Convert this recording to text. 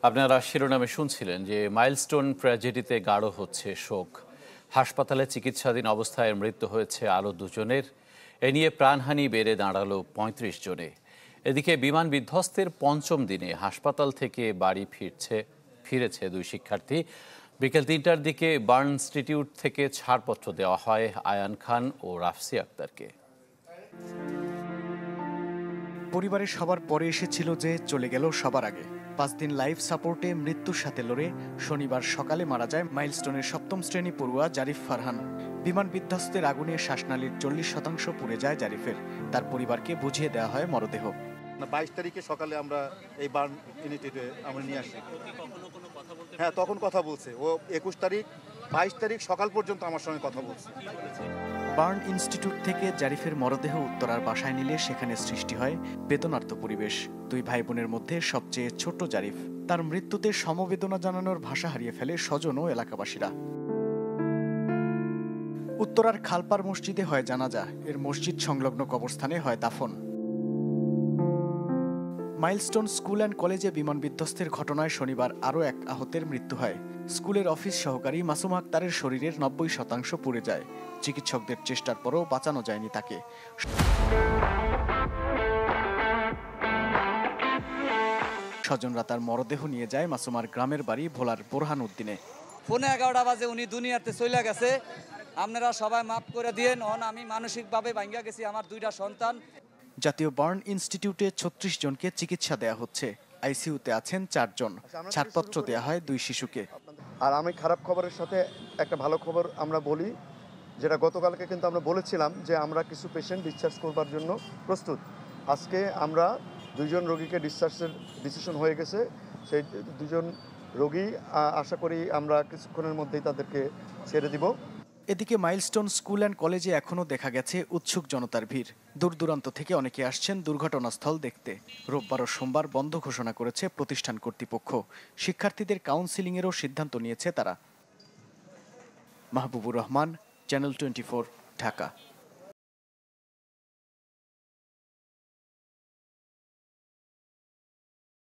আপনারা শিরোনামে শুনছিলেন যে মাইলস্টোন ট্র্যাজেডিতে গাঢ় হচ্ছে শোক। হাসপাতালে চিকিৎসাধীন অবস্থায় মৃত্যু হয়েছে আরও দুজনের। এ নিয়ে প্রাণহানি বেড়ে দাঁড়ালো ৩৫ জনে। এদিকে বিমান বিধ্বস্তের পঞ্চম দিনে হাসপাতাল থেকে বাড়ি ফিরেছে দুই শিক্ষার্থী। বিকেল ৩টার দিকে বার্ন ইনস্টিটিউট থেকে ছাড়পত্র দেওয়া হয় আয়ান খান ও রাফসি আক্তারকে। পরিবারের সবার পরে এসেছিল যে চলে গেল সবার আগে। ৫ দিন লাইফ সাপোর্টে মৃত্যুর সাথে লড়ে শনিবার সকালে মারা যায় মাইলস্টোনের ৭ম শ্রেণী পড়ুয়া জারিফ ফারহান। বিমান বিধ্বস্তের আগুনে শ্বাসনালীর ৪০% পুড়ে যায় জারিফের। তার পরিবারকে বুঝিয়ে দেওয়া হয় মরদেহ। ২২ তারিখে সকালে আমরা এই বার্ন ইউনিটে আমরা নিয়ে আসি। হ্যাঁ, তখন কথা বলছে ও ২১ তারিখ ২২ তারিখ সকাল পর্যন্ত আমার সঙ্গে কথা বলছে। বার্ন ইনস্টিটিউট থেকে জারিফের মরদেহ উত্তরার বাসায় নিলে সেখানে সৃষ্টি হয় বেদনার্ত পরিবেশ। দুই ভাই বোনের মধ্যে সবচেয়ে ছোট জারিফ। তার মৃত্যুতে সমবেদনা জানানোর ভাষা হারিয়ে ফেলে স্বজন ও এলাকাবাসীরা। উত্তরার খালপার মসজিদে হয় জানাজা। এর মসজিদ সংলগ্ন কবরস্থানে হয় দাফন। মাইলস্টোন স্কুল অ্যান্ড কলেজে বিমান বিধ্বস্তের ঘটনায় শনিবার আরও এক আহতের মৃত্যু হয়। স্কুলের অফিস সহকারী মাসুমা আক্তারের শরীরের ৯০% পুড়ে যায়। চিকিৎসকদের চেষ্টার পরও বাঁচানো যায়নি তাকে। স্বজনরা তার মরদেহ নিয়ে যায় মাসুমার গ্রামের বাড়ি ভোলার বোরহান উদ্দিনে। 11:30 বাজে উনি দুনিয়াতে চলে গেছে। আপনারা সবাই মাফ করে দিয়েন। আমি মানসিকভাবে ভাঙ্গা গেছি, আমার 2টা সন্তান। জাতীয় বার্ন ইনস্টিটিউটে ৩৬ জনকে চিকিৎসা দেয়া হচ্ছে। আইসিইউতে আছেন ৪ জন। ছাড়পত্র দেয়া হয় 2 শিশুকে। আর আমি খারাপ খবরের সাথে একটা ভালো খবর আমরা বলি, যেটা গতকালকে কিন্তু আমরা বলেছিলাম যে আমরা কিছু পেশেন্ট ডিসচার্জ করবার জন্য প্রস্তুত। আজকে আমরা 2 জন রোগীকে ডিসচার্জের ডিসিশন হয়ে গেছে। সেই 2 জন রোগী আশা করি আমরা কিছুক্ষণের মধ্যেই তাদেরকে ছেড়ে দিব। এদিকে মাইলস্টোন স্কুল অ্যান্ড কলেজে এখনও দেখা গেছে উৎসুক জনতার ভিড়। দূর দূরান্ত থেকে অনেকে আসছেন দুর্ঘটনাস্থল দেখতে। রোববার ও সোমবার বন্ধ ঘোষণা করেছে প্রতিষ্ঠান কর্তৃপক্ষ। শিক্ষার্থীদের কাউন্সিলিংয়েরও সিদ্ধান্ত নিয়েছে তারা। মাহবুবুর রহমান, চ্যানেল 24, ঢাকা।